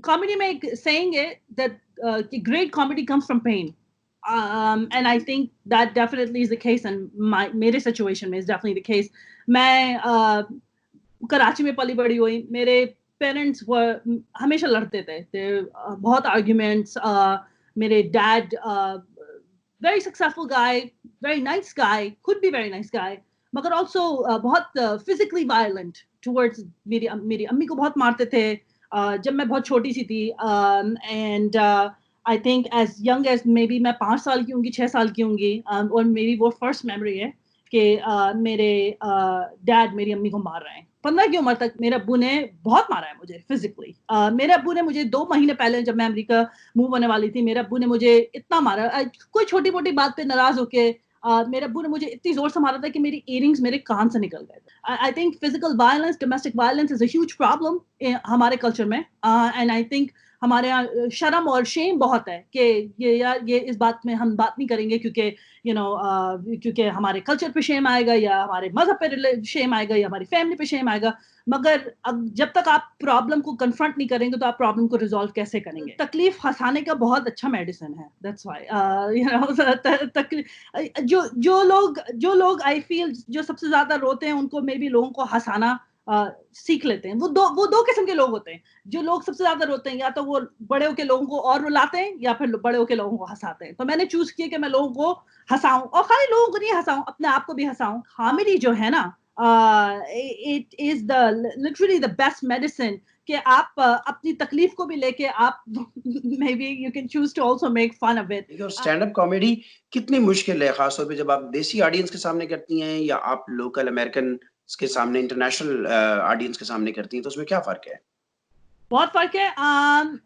comedy में एक saying है that great comedy comes from pain. And I think that definitely is the case, and मेरे situation में is definitely the case. मैं कराची में पली बड़ी हुई, मेरे पेरेंट्स हमेशा लड़ते थे, बहुत आर्ग्यूमेंट्स. मेरे dad very successful guy, very nice guy, could be very nice guy, मगर also बहुत physically violent towards मेरी अम्मी को बहुत मारते थे जब मैं बहुत छोटी सी थी. And I think as young as maybe मैं 5 साल की होंगी, 6 साल की होंगी, और मेरी वो first memory है कि मेरे डैड मेरी अम्मी को मार रहे हैं. 15 की उम्र तक मेरे अब्बू ने बहुत मारा है मुझे फिजिकली. मेरे अब्बू ने मुझे 2 महीने पहले जब मैं अमेरिका मूव होने वाली थी, मेरे अब्बू ने मुझे इतना मारा, कोई छोटी मोटी बात पे नाराज होके मेरे अब्बू ने मुझे इतनी जोर से मारा था कि मेरी इयरिंग्स मेरे कान से निकल गए. I think physical violence, domestic violence is a huge problem हमारे कल्चर में. एंड आई थिंक हमारे यहाँ शर्म और शेम बहुत है कि ये इस बात में हम बात नहीं करेंगे क्योंकि क्योंकि हमारे कल्चर पे शेम आएगा, या हमारे मजहब पे शेम आएगा, या हमारी फैमिली पे शेम आएगा. मगर जब तक आप प्रॉब्लम को कन्फ्रंट नहीं करेंगे तो आप प्रॉब्लम को रिजॉल्व कैसे करेंगे? तकलीफ हंसाने का बहुत अच्छा मेडिसिन है. दैट्स व्हाई जो लोग आई फील जो सबसे ज्यादा रोते हैं उनको मे बी लोगों को हंसाना सीख लेते हैं. वो दो किस्म के लोग होते हैं. जो लोग सबसे ज्यादा रोते हैं, या तो वो बड़े होके लोगों को और रुलाते हैं, या फिर बड़े होके लोगों को हंसाते हैं. तो मैंने चूज किया कि मैं लोगों को हंसाऊं, और खाली लोगों को नहीं हंसाऊं, अपने आप को भी हंसाऊं. कॉमेडी जो है ना, it is literally the best medicine कि आप अपनी तकलीफ को भी लेके आप maybe you can choose to also make fun of it. और स्टैंड अप कॉमेडी कितनी मुश्किल है, खासतौर पे जब आप देसी ऑडियंस के सामने करती हैं या आप लोकल अमेरिकन के सामने, इंटरनेशनल ऑडियंस के सामने करती हैं, तो उसमें क्या फर्क है? बहुत फर्क है.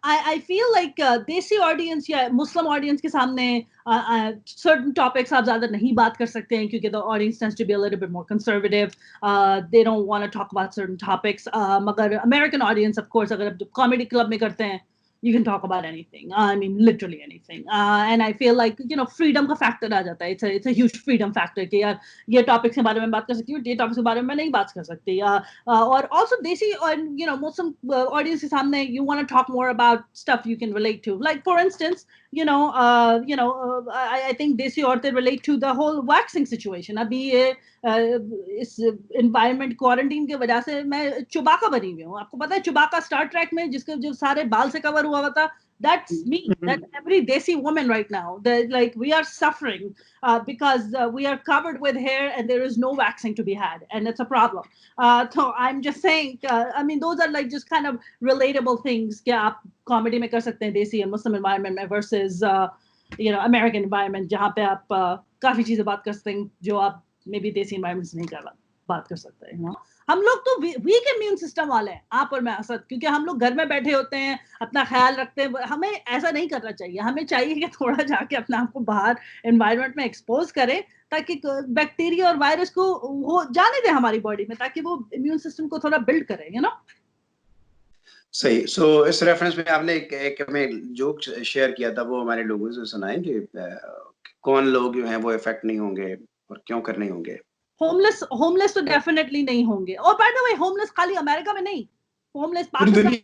आई फील लाइक देसी ऑडियंस या मुस्लिम ऑडियंस के सामने certain topics आप ज्यादा नहीं बात कर सकते हैं क्योंकि the audience tends to be a little bit more conservative. They don't want to talk about certain topics. मगर American audience, of course, अगर आप comedy club में करते हैं, you can talk about anything. I mean, literally anything. And I feel like, freedom का factor आ जाता है. It's a huge freedom factor कि यार ये topics के बारे में बात कर सकती हूँ, ये topics के बारे में नहीं बात कर सकती. और also देसी और Muslim audience के सामने you want to talk more about stuff you can relate to. Like for instance, I think देसी औरतें relate to the whole waxing situation. अभी ये इस environment quarantine के वजह से मैं चुबाका बनी हुई हूँ. आपको पता है चुबाका स्टार ट्रैक में जिसके जो सारे बाल से कवर हुआ था, that's me. That's every desi woman right now. Like we are suffering because we are covered with hair and there is no waxing to be had, and it's a problem. So I'm just saying, I mean, those are like just kind of relatable things कि आप comedy में कर सकते हैं देसी and Muslim environment में versus American environment जहाँ पे आप काफी चीजें बात कर सकते हैं जो आप maybe देसी environment से नहीं बात कर सकते हैं. हम लोग तो वीक इम्यून सिस्टम वाले हैं, आप और मैं असद, क्योंकि हम लोग घर में बैठे होते हैं, अपना ख्याल रखते हैं. हमें ऐसा नहीं करना चाहिए. हमें चाहिए कि थोड़ा जाके अपने आप को बाहर एनवायरनमेंट में एक्सपोज करें ताकि बैक्टीरिया और वायरस को वो जाने दें हमारी बॉडी में, ताकि वो इम्यून सिस्टम को थोड़ा बिल्ड करें. सही. सो इस रेफरेंस में आपने एक हमें जोक शेयर किया था, वो हमारे लोगों से सुनाएं कि कौन लोग जो हैं वो इफेक्ट नहीं होंगे और क्यों कर नहीं होंगे. होमलेस तो डेफिनेटली नहीं होंगे. और बाय द वे होमलेस खाली अमेरिका में नहीं, होमलेस पाकिस्तान,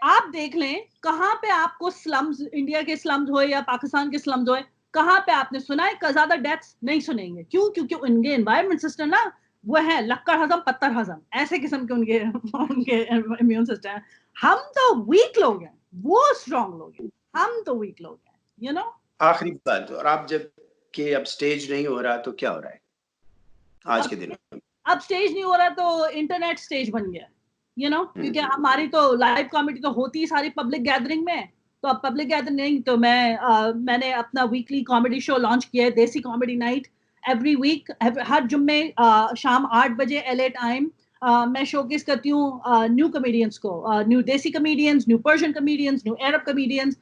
आप देख लें कहां पे आपको स्लम्स, इंडिया के स्लम्स हो या पाकिस्तान के स्लम्स हो, कहां पे आपने सुना है ज्यादा डेथ्स नहीं सुनेंगे. क्यों? क्योंकि उनके एनवायरमेंट सिस्टम ना वो है लक्कड़ हजम पत्थर हजम, ऐसे किस्म के उनके इम्यून सिस्टम है. हम तो वीक लोग हैं, वो स्ट्रॉन्ग लोग हैं, हम तो वीक लोग हैं. आखिरी बात, और आप जब कि अब स्टेज नहीं हो रहा तो क्या हो रहा है आज के दिन में? अब स्टेज नहीं हो रहा तो इंटरनेट स्टेज बन गया. क्योंकि हमारी तो लाइव कॉमेडी तो होती ही सारी पब्लिक गैदरिंग में. तो अब पब्लिक गैदरिंग नहीं, तो मैंने अपना वीकली कॉमेडी शो लॉन्च किया है, देसी कॉमेडी नाइट. एवरी वीक हर जुम्मे शाम 8 बजे LA टाइम मैं शोकेस करती हूँ न्यू कॉमेडियंस को, new desi comedians, new Persian comedians, new Arab comedians.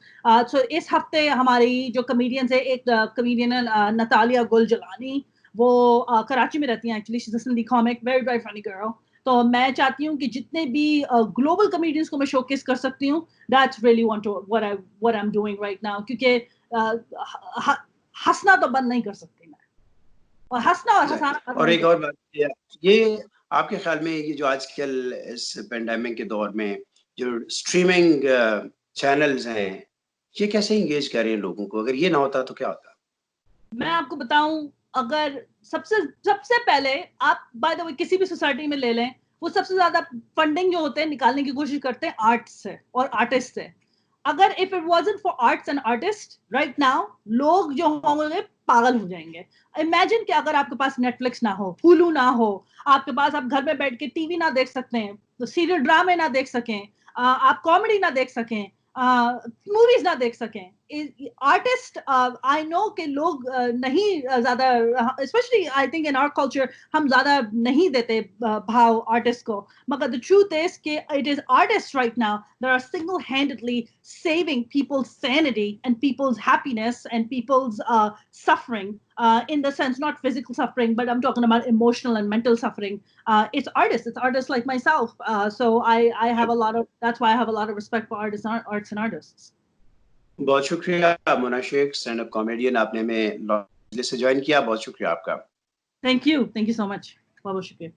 So इस हफ्ते हमारी जो कॉमेडियंस है, एक कॉमेडियन है नतालिया गुल जलानी, वो कराची में रहती हैं actually. She is a Sindhi comic, very very funny girl. तो मैं चाहती हूँ कि जितने भी ग्लोबल कॉमेडियंस को मैं शोकेस कर सकती हूँ, that's really what I am doing right now. क्योंकि हंसना तो बंद नहीं कर सकती मैं, और हंसना और हंसाना. और एक और बात, ये आपके ख्याल में ये जो आजकल इस पेंडेमिक के दौर में जो स्ट्रीमिंग चैनल्स हैं, ये कैसे एंगेज कर रहे हैं लोगों को? अगर ये ना होता तो क्या होता? मैं आपको बताऊं, अगर सबसे सबसे पहले आप बाय द वे किसी भी सोसाइटी में ले लें, वो सबसे ज्यादा फंडिंग जो होते हैं निकालने की कोशिश करते हैं आर्ट्स से और आर्टिस्ट से। अगर if it wasn't for arts and artist right now, लोग जो होंगे पागल हो जाएंगे। इमेजिन कि अगर आपके पास नेटफ्लिक्स ना हो, हुलू ना हो, आपके पास, आप घर में बैठ के टीवी ना देख सकते हैं, तो सीरियल ड्रामे ना देख सकें, आप कॉमेडी ना देख सकें, मूवीज ना देख सकें। आर्टिस्ट, आई नो कि लोग नहीं ज्यादा, specially I think in our culture, हम ज्यादा नहीं देते भाव आर्टिस्ट को, मगर द ट्रूथ इज कि it is artist right now that are single handedly saving people's sanity and people's happiness and people's suffering, in the sense not physical suffering, but I'm talking about emotional and mental suffering. It's artists like myself, so I have a lot of, that's why I have a lot of respect for arts and artists. बहुत शुक्रिया Mona Shaikh, stand up comedian, आपने में Los Angeles से join किया, बहुत शुक्रिया आपका। Thank you so much, बहुत शुक्रिया।